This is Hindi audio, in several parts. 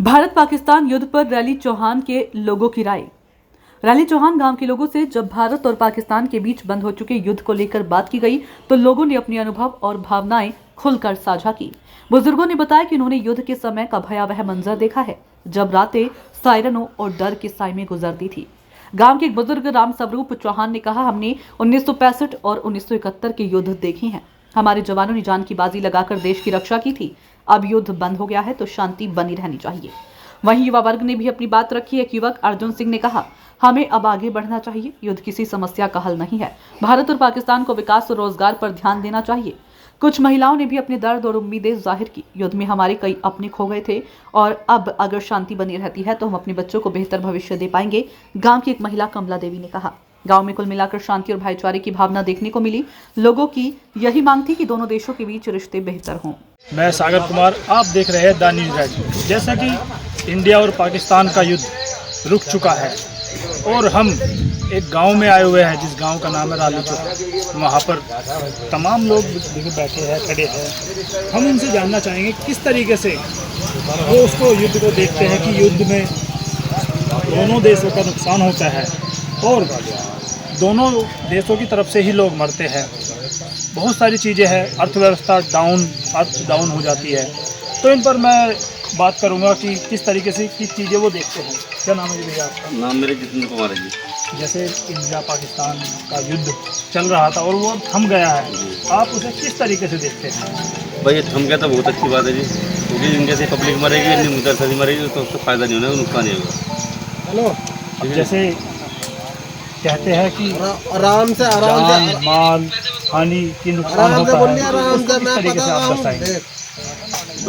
भारत पाकिस्तान युद्ध पर रैली चौहान के लोगों की राय। रैली चौहान गांव के लोगों से जब भारत और पाकिस्तान के बीच बंद हो चुके युद्ध को लेकर बात की गई तो लोगों ने अपने अनुभव और भावनाएं खुलकर साझा की। बुजुर्गों ने बताया कि उन्होंने युद्ध के समय का भयावह मंजर देखा है, जब रातें सायरनों और डर के साए में गुजरती थी। गांव के एक बुजुर्ग राम स्वरूप चौहान ने कहा, हमने 1965 और 1971 के युद्ध देखे हैं। हमारे जवानों ने जान की बाजी लगाकर देश की रक्षा की थी। अब युद्ध बंद हो गया है तो शांति बनी रहनी चाहिए। वहीं युवा वर्ग ने भी अपनी बात रखी। एक युवक अर्जुन सिंह ने कहा, हमें अब आगे बढ़ना चाहिए। युद्ध किसी समस्या का हल नहीं है। भारत और पाकिस्तान को विकास और रोजगार पर ध्यान देना चाहिए। कुछ महिलाओं ने भी अपने दर्द और उम्मीदें जाहिर की। युद्ध में हमारे कई अपने खो गए थे और अब अगर शांति बनी रहती है तो हम अपने बच्चों को बेहतर भविष्य दे पाएंगे। गांव की एक महिला कमला देवी ने कहा, गांव में कुल मिलाकर शांति और भाईचारे की भावना देखने को मिली। लोगों की यही मांग थी कि दोनों देशों के बीच रिश्ते बेहतर हों। मैं सागर कुमार, आप देख रहे हैं द न्यूज़ एज। जैसा कि इंडिया और पाकिस्तान का युद्ध रुक चुका है और हम एक गांव में आए हुए हैं जिस गांव का नाम है रालीचौक। वहां पर तमाम लोग बैठे हैं, खड़े हैं। हम उनसे जानना चाहेंगे किस तरीके से वो उसको युद्ध को देखते हैं कि युद्ध में दोनों देशों का नुकसान होता है और दोनों देशों की तरफ से ही लोग मरते हैं। बहुत सारी चीज़ें हैं, अर्थव्यवस्था डाउन हो जाती है। तो इन पर मैं बात करूंगा कि किस तरीके से किस चीज़ें वो देखते हैं। क्या नाम है भैया आपका? नाम मेरे जितेंद्र कुमार है जी। जैसे इंडिया पाकिस्तान का युद्ध चल रहा था और वो थम गया है, आप उसे किस तरीके से देखते हैं? भाई ये थम गया तो बहुत अच्छी बात है जी, क्योंकि इंडिया से पब्लिक मरेगी, इंडियन उधर से मरेगी तो उससे फ़ायदा नहीं होगा, नुकसान ही होगा। हेलो, अब जैसे कहते हैं कि आराम से जान माल हानि की नुकसान होता है, उसको किस तरीके से आप बताएंगे?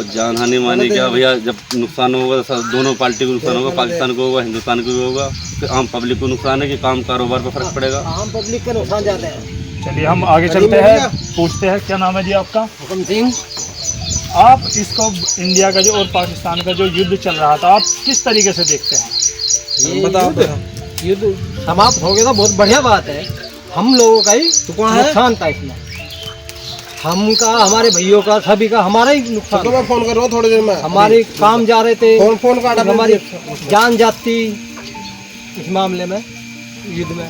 जान हानि माने क्या भैया, जब नुकसान होगा तो दोनों पार्टी को नुकसान होगा, पाकिस्तान को होगा, हिंदुस्तान को भी होगा। फिर आम पब्लिक को नुकसान है कि काम कारोबार पर फर्क पड़ेगा, आम पब्लिक का नुकसान ज़्यादा है। चलिए हम आगे चलते हैं, पूछते हैं क्या नाम है जी आपका? हुक्म सिंह। आप इसको इंडिया का जो और पाकिस्तान का जो युद्ध चल रहा था, आप किस तरीके से देखते हैं? युद्ध समाप्त हो गया तो बहुत बढ़िया बात है। हम लोगों का ही नुकसान था इसमें, हमका, हमारे भाइयों का, सभी का हमारा ही नुकसान। तो मैं फोन कर रहा हूँ थोड़ी देर में। हमारे काम जा रहे थे, फोन काटा, हमारी जान जाती इस मामले में, युद्ध में।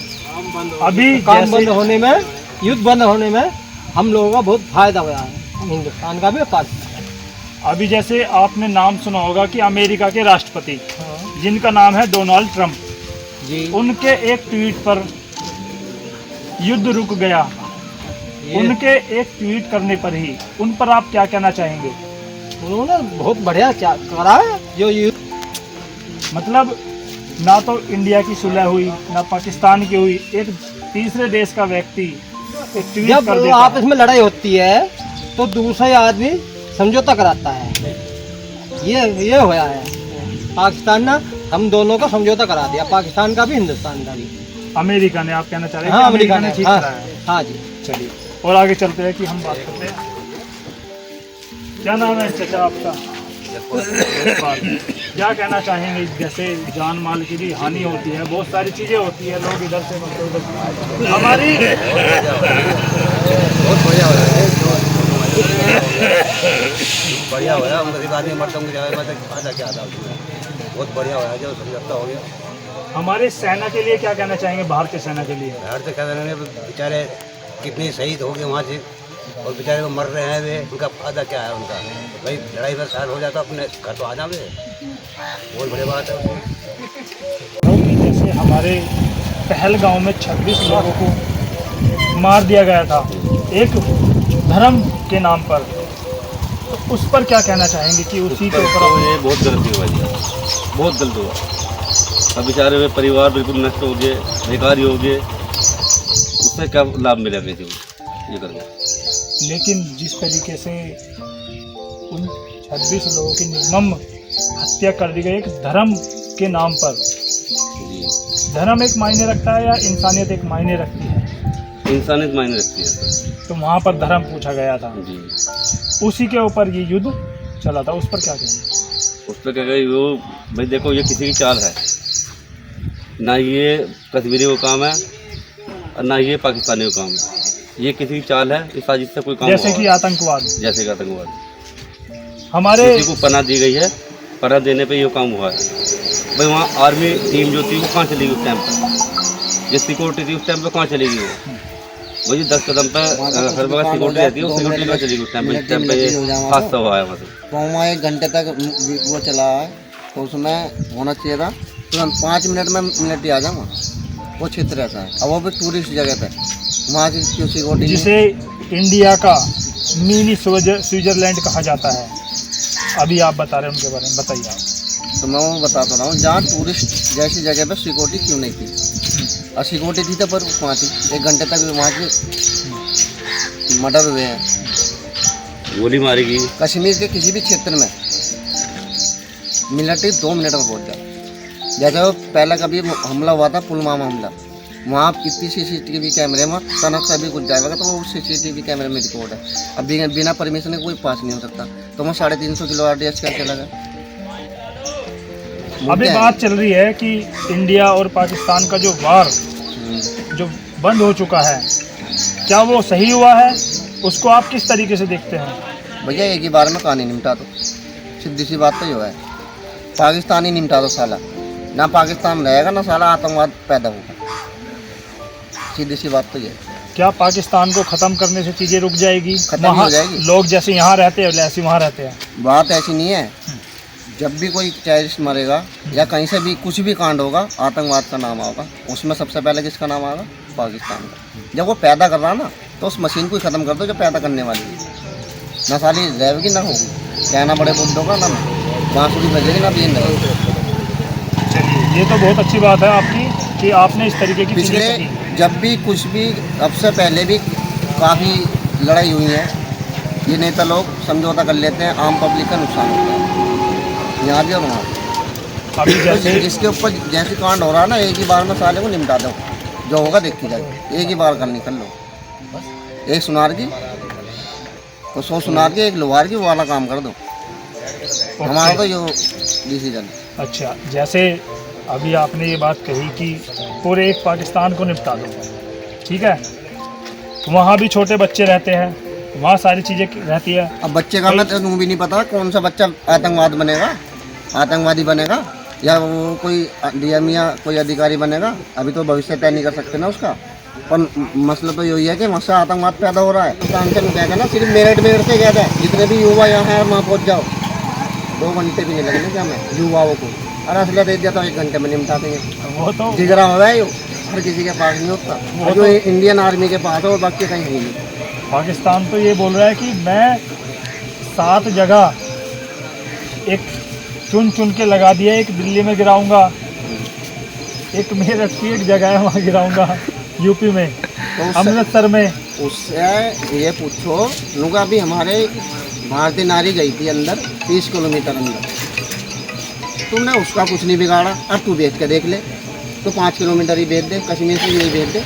अभी काम बंद होने में, युद्ध बंद होने में हम लोगों का बहुत फायदा हुआ है, हिंदुस्तान का भी, पाकिस्तान का। अभी जैसे आपने नाम सुना होगा कि अमेरिका के राष्ट्रपति जिनका नाम है डोनाल्ड ट्रंप जी, उनके एक ट्वीट पर युद्ध रुक गया। उनके एक ट्वीट करने पर ही उन पर आप क्या कहना चाहेंगे? उन्होंने बहुत बढ़िया करा है जो युद्ध। मतलब ना तो इंडिया की सुलह हुई, ना पाकिस्तान की हुई, एक तीसरे देश का व्यक्ति एक ट्वीट जब कर देता आपस में लड़ाई होती है तो दूसरा आदमी समझौता कराता है। ये होया है, पाकिस्तान ने हम दोनों का समझौता करा दिया, पाकिस्तान का भी, हिंदुस्तान का भी। अमेरिका ने, आप कहना चाह रहे हैं? हाँ, कि अमेरिका ने ठीक हाँ, करा है। हाँ जी। चलिए और आगे चलते हैं कि हम बात करते हैं। क्या नाम है चाचा आपका? क्या कहना चाहेंगे? जैसे जान माल की भी हानि होती है, बहुत सारी चीज़ें होती है, लोग इधर से उधर हमारी बहुत बढ़िया हो रहा है, बढ़िया हो रहा है। हम गरीब आदमी मरते होंगे, फायदा क्या था? बहुत बढ़िया हो रहा है, जो समझौता हो गया। हमारे सेना के लिए क्या कहना चाहेंगे? भारतीय सेना के लिए बाहर से क्या करेंगे, बेचारे कितने शहीद हो गए वहाँ से, और बेचारे वो मर रहे हैं वे, उनका फायदा क्या है उनका? भाई लड़ाई में शायद हो जाता, अपने घर तो आ जावे, बहुत बड़ी बात है। जैसे हमारे पहलगांव में 26 लोगों को मार दिया गया था एक धर्म के नाम पर, तो उस पर क्या कहना चाहेंगे कि उसी के ऊपर ये बहुत गलती हुआ जी, बहुत गलत हुआ। अब बेचारे वे परिवार बिल्कुल नष्ट हो गए, बेकारी हो गए, उससे क्या लाभ मिलेगा किसी को ये करके? लेकिन जिस तरीके से उन 26 लोगों की निर्मम हत्या कर दी गई एक धर्म के नाम पर, धर्म एक मायने रखता है या इंसानियत एक मायने रखती है? इंसानियत मायने रखती है। तो वहाँ पर धर्म पूछा गया था जी, उसी के ऊपर ये युद्ध चला था, उस पर क्या कहना? उस पर क्या कही वो, भाई देखो ये किसी की चाल है, ना ये कश्मीरी को काम है और ना ये पाकिस्तानी को काम है। ये किसी की चाल है, इस साजिश से कोई काम जैसे कि आतंकवाद, जैसे कि आतंकवाद हमारे किसी को पनाह दी गई है पहरा देने पे ये काम हुआ है। भाई वहाँ आर्मी टीम जो थी वो कहाँ चली गई उस टाइम पर, जो सिक्योरिटी थी उस टाइम पर कहाँ चली गई वो? वही 10 कदम पर हर जगह सिक्योरिटी रहती है, वो सिक्योरिटी कहाँ चली गई उस टाइम पर ये हादसा हुआ है वहाँ से। वहाँ 1 घंटे तक वो चला है, तो उसमें होना चाहिए था तुरंत 5 मिनट में मिलिट्री आ जाऊँगा, वो क्षेत्र रहता है। अब वो भी टूरिस्ट जगह पे, वहाँ की क्यों सिक्योरिटी जिसे इंडिया का मिनी स्विट्जरलैंड कहा जाता है, अभी आप बता रहे हैं उनके बारे में, बताइए आप। तो मैं वो बताता रहा हूँ, जहाँ टूरिस्ट जैसी जगह पे सिक्योरिटी क्यों नहीं थी, और सिक्योरिटी थी तो पर वहाँ थी 1 घंटे तक वहाँ के मर्डर हुए हैं। गोली मारी गई। कश्मीर के किसी भी क्षेत्र में मिलिट्री 2 मिनट में पहुँच जाए। जैसे वो पहला कभी हमला हुआ था, पुलवामा हमला, वहाँ इतनी CCTV कैमरे में तनक से भी कुछ जाएगा तो वो CCTV कैमरे में रिकॉर्ड है। अब बिना परमिशन के कोई पास नहीं हो सकता, तो वो 350 किलो RDS करके लगा। अभी बात चल रही है कि इंडिया और पाकिस्तान का जो वार जो बंद हो चुका है, क्या वो सही हुआ है? उसको आप किस तरीके से देखते हैं? भैया एक ही बार में कहानी निपटा दो, सीधी सी बात तो ये है, पाकिस्तान ही निपटा दो साला, ना पाकिस्तान रहेगा ना साला आतंकवाद पैदा होगा, सीधी सी बात तो ये। क्या पाकिस्तान को ख़त्म करने से चीज़ें रुक जाएगी? खत्म ही हो जाएगी। लोग जैसे यहाँ रहते हैं वैसे वहाँ रहते हैं। बात ऐसी नहीं है, जब भी कोई टेररिस्ट मरेगा या कहीं से भी कुछ भी कांड होगा, आतंकवाद का नाम आएगा, उसमें सबसे पहले किसका नाम आएगा? पाकिस्तान का। जब वो पैदा कर रहा ना, तो उस मशीन को ही ख़त्म कर दो जो पैदा करने वाली है, ना साली रहेगी ना होगी, कहना बड़े बुड्ढों का ना बांसुरी बजेगी ना बीन रहेगी। चलिए, ये तो बहुत अच्छी बात है आपकी कि आपने इस तरीके की पिछले चीज़ें कही। जब भी कुछ भी, अब से पहले भी काफ़ी लड़ाई हुई है, ये नेता लोग समझौता कर लेते हैं, आम पब्लिक का नुकसान होता है, यहाँ भी और वहाँ भी। अभी जैसे जिसके ऊपर जैसे कांड हो रहा है ना, एक ही बार में साले को निपटा दो, जो होगा देखी जाएगी, एक ही बार कर निकल लो। एक सुनार की तो 100 सुनार की, एक लोहार की, वो वाला काम कर दो। हमारा तो ये डिसीजन है। अच्छा, जैसे अभी आपने ये बात कही कि पूरे एक पाकिस्तान को निपटा दो, ठीक है, वहाँ भी छोटे बच्चे रहते हैं, वहाँ सारी चीज़ें रहती है। अब बच्चे का मैं तो भी नहीं पता कौन सा बच्चा आतंकवाद बनेगा, आतंकवादी बनेगा, या वो कोई DM या कोई अधिकारी बनेगा, अभी तो भविष्य तय नहीं कर सकते ना उसका। पर मसला तो यही है कि वहाँ से आतंकवाद पैदा हो रहा है। पाकिस्तान से कहते हैं ना, सिर्फ मेरिट से कहते हैं, जितने भी युवा यहाँ हैं वहाँ पहुँच जाओ, 2 घंटे भी नहीं लगेंगे क्या मैं युवाओं को, अरे असलियत दे दिया तो 1 घंटे में निपटा देंगे। वो तो जिगरा हो रहा है, हर किसी के पास नहीं होता, वो जो तो- इंडियन आर्मी के पास है और बाकी कहीं नहीं। पाकिस्तान तो ये बोल रहा है कि मैं 7 जगह एक चुन चुन के लगा दिया, एक दिल्ली में गिराऊंगा, एक मेरठ की एक जगह है वहाँ गिराऊंगा, यूपी में, अमृतसर में। उससे ये पूछो, नुका भी हमारे भारतीय नारी गई थी अंदर 30 किलोमीटर अंदर, तुमने उसका कुछ नहीं बिगाड़ा, अब तू बेच के देख ले, तो 5 किलोमीटर ही बेच दे, कश्मीर से नहीं बेच दे।